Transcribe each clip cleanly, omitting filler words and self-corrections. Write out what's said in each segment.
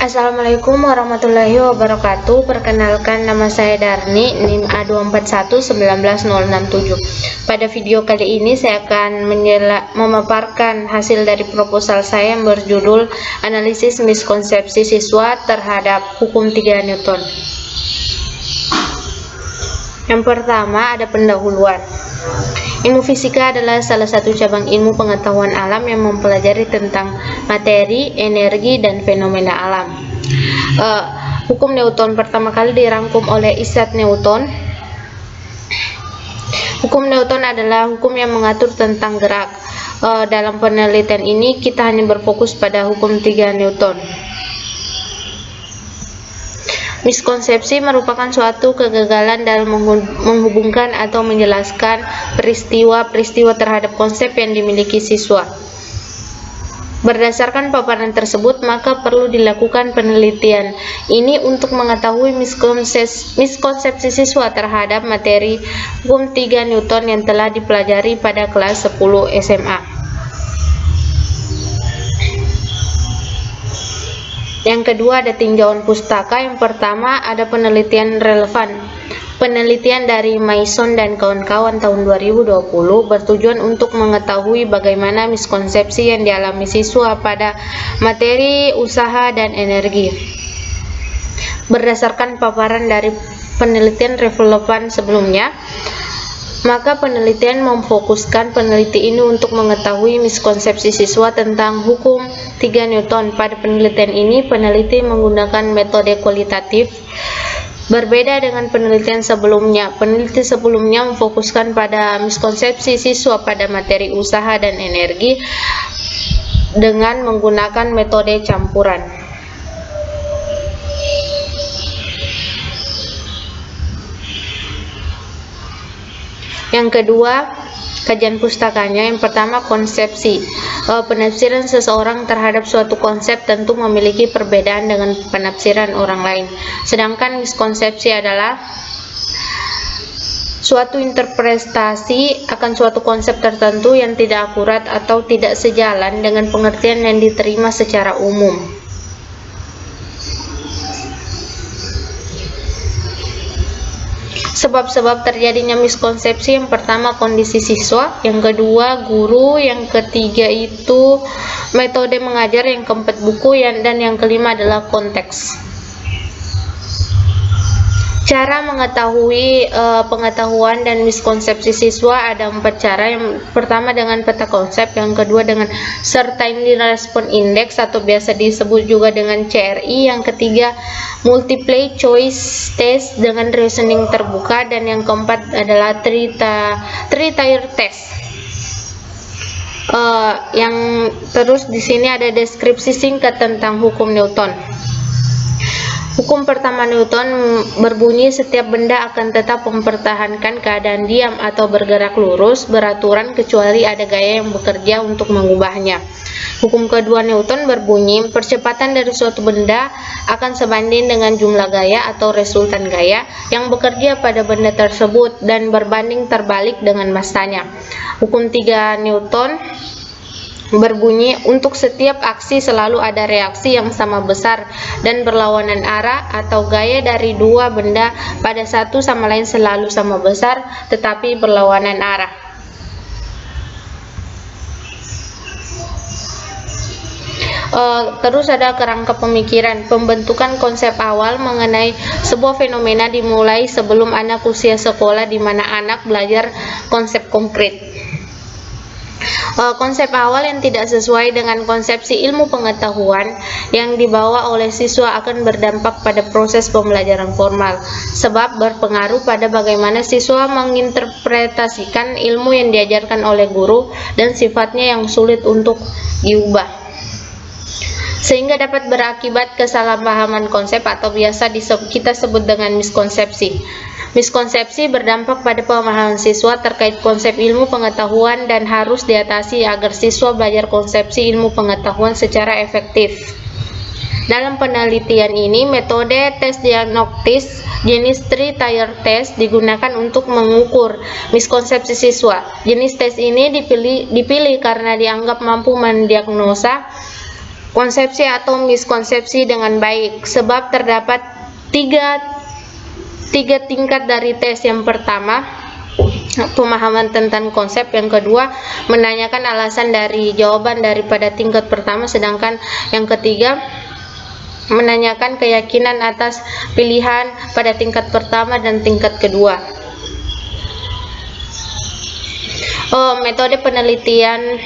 Assalamualaikum warahmatullahi wabarakatuh. Perkenalkan, nama saya Darni, NIM A241196067. Pada video kali ini saya akan memaparkan hasil dari proposal saya yang berjudul Analisis Miskonsepsi Siswa Terhadap Hukum 3 Newton. Yang pertama ada pendahuluan. Ilmu fisika adalah salah satu cabang ilmu pengetahuan alam yang mempelajari tentang materi, energi, dan fenomena alam. Hukum Newton pertama kali dirangkum oleh Isaac Newton. Hukum Newton adalah hukum yang mengatur tentang gerak. Dalam penelitian ini kita hanya berfokus pada hukum 3 Newton. Miskonsepsi merupakan suatu kegagalan dalam menghubungkan atau menjelaskan peristiwa-peristiwa terhadap konsep yang dimiliki siswa. Berdasarkan paparan tersebut, maka perlu dilakukan penelitian ini untuk mengetahui miskonsepsi siswa terhadap materi hukum 3 Newton yang telah dipelajari pada kelas 10 SMA. Yang kedua ada tinjauan pustaka. Yang pertama ada penelitian relevan. Penelitian dari Mason dan kawan-kawan tahun 2020 bertujuan untuk mengetahui bagaimana miskonsepsi yang dialami siswa pada materi, usaha, dan energi. Berdasarkan paparan dari penelitian relevan sebelumnya, maka penelitian memfokuskan peneliti ini untuk mengetahui miskonsepsi siswa tentang hukum 3 Newton. Pada penelitian ini, peneliti menggunakan metode kualitatif. Berbeda dengan penelitian sebelumnya. Peneliti sebelumnya memfokuskan pada miskonsepsi siswa pada materi, usaha, dan energi dengan menggunakan metode campuran. Yang kedua, kajian pustakanya. Yang pertama, konsepsi. Penafsiran seseorang terhadap suatu konsep tentu memiliki perbedaan dengan penafsiran orang lain. Sedangkan miskonsepsi adalah suatu interpretasi akan suatu konsep tertentu yang tidak akurat atau tidak sejalan dengan pengertian yang diterima secara umum. Sebab-sebab terjadinya miskonsepsi: yang pertama kondisi siswa, yang kedua guru, yang ketiga itu metode mengajar, yang keempat buku, dan yang kelima adalah konteks. Cara mengetahui pengetahuan dan miskonsepsi siswa ada 4 cara. Yang pertama dengan peta konsep, yang kedua dengan Certainty Response Index atau biasa disebut juga dengan CRI, yang ketiga multiple choice test dengan reasoning terbuka, dan yang keempat adalah three-tier test. Yang terus di sini ada deskripsi singkat tentang hukum Newton. Hukum pertama Newton berbunyi setiap benda akan tetap mempertahankan keadaan diam atau bergerak lurus beraturan kecuali ada gaya yang bekerja untuk mengubahnya. Hukum kedua Newton berbunyi percepatan dari suatu benda akan sebanding dengan jumlah gaya atau resultan gaya yang bekerja pada benda tersebut dan berbanding terbalik dengan massanya. Hukum 3 Newton berbunyi untuk setiap aksi selalu ada reaksi yang sama besar dan berlawanan arah atau gaya dari dua benda pada satu sama lain selalu sama besar tetapi berlawanan arah. Terus ada kerangka pemikiran. Pembentukan konsep awal mengenai sebuah fenomena dimulai sebelum anak usia sekolah, di mana anak belajar konsep konkret. Konsep awal yang tidak sesuai dengan konsepsi ilmu pengetahuan yang dibawa oleh siswa akan berdampak pada proses pembelajaran formal, sebab berpengaruh pada bagaimana siswa menginterpretasikan ilmu yang diajarkan oleh guru dan sifatnya yang sulit untuk diubah, sehingga dapat berakibat kesalahpahaman konsep atau biasa kita sebut dengan miskonsepsi. Miskonsepsi berdampak pada pemahaman siswa terkait konsep ilmu pengetahuan dan harus diatasi agar siswa belajar konsepsi ilmu pengetahuan secara efektif. Dalam penelitian ini, metode tes diagnostis jenis three-tier test digunakan untuk mengukur miskonsepsi siswa. Jenis tes ini dipilih karena dianggap mampu mendiagnosa konsepsi atau miskonsepsi dengan baik, sebab terdapat tiga tingkat dari tes. Yang pertama, pemahaman tentang konsep. Yang kedua, menanyakan alasan dari jawaban daripada tingkat pertama. Sedangkan yang ketiga, menanyakan keyakinan atas pilihan pada tingkat pertama dan tingkat kedua. Metode penelitian.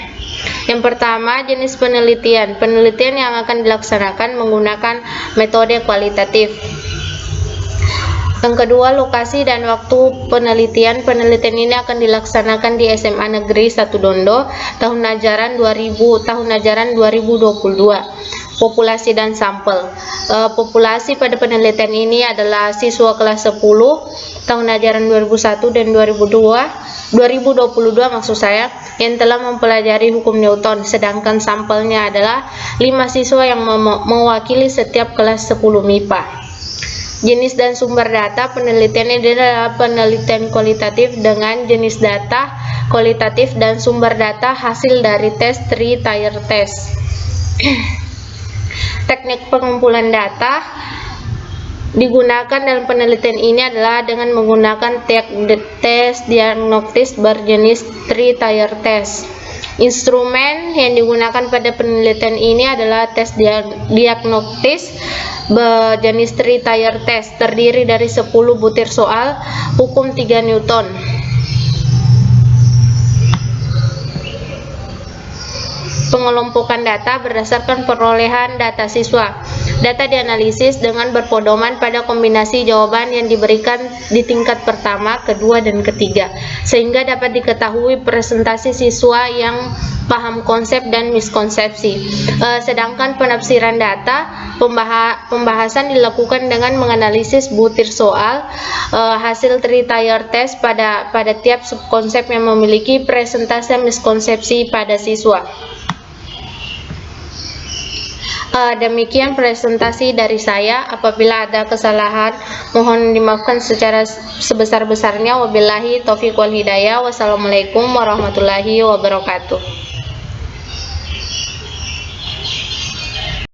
Yang pertama, jenis penelitian. Penelitian yang akan dilaksanakan menggunakan metode kualitatif. Yang kedua, lokasi dan waktu penelitian. Penelitian ini akan dilaksanakan di SMA Negeri 1 Dondo tahun ajaran 2022. Populasi dan sampel. Populasi pada penelitian ini adalah siswa kelas 10 tahun ajaran 2001 dan 2022 maksud saya, yang telah mempelajari hukum Newton. Sedangkan sampelnya adalah 5 siswa yang mewakili setiap kelas 10 MIPA. Jenis dan sumber data. Penelitian ini adalah penelitian kualitatif dengan jenis data kualitatif dan sumber data hasil dari tes 3-tier test. Teknik pengumpulan data digunakan dalam penelitian ini adalah dengan menggunakan tes diagnostis berjenis 3-tier test. Instrumen yang digunakan pada penelitian ini adalah tes diagnostis berjenis 3-tier test, terdiri dari 10 butir soal hukum 3 Newton. Pengelompokan data berdasarkan perolehan data siswa. Data dianalisis dengan berpedoman pada kombinasi jawaban yang diberikan di tingkat pertama, kedua, dan ketiga, sehingga dapat diketahui presentasi siswa yang paham konsep dan miskonsepsi. Sedangkan penafsiran data, pembahasan dilakukan dengan menganalisis butir soal hasil 3-tier test pada tiap subkonsep yang memiliki presentasi miskonsepsi pada siswa. Demikian presentasi dari saya. Apabila ada kesalahan, mohon dimaafkan secara sebesar-besarnya. Wabillahi taufiq wal hidayah. Wassalamualaikum warahmatullahi wabarakatuh.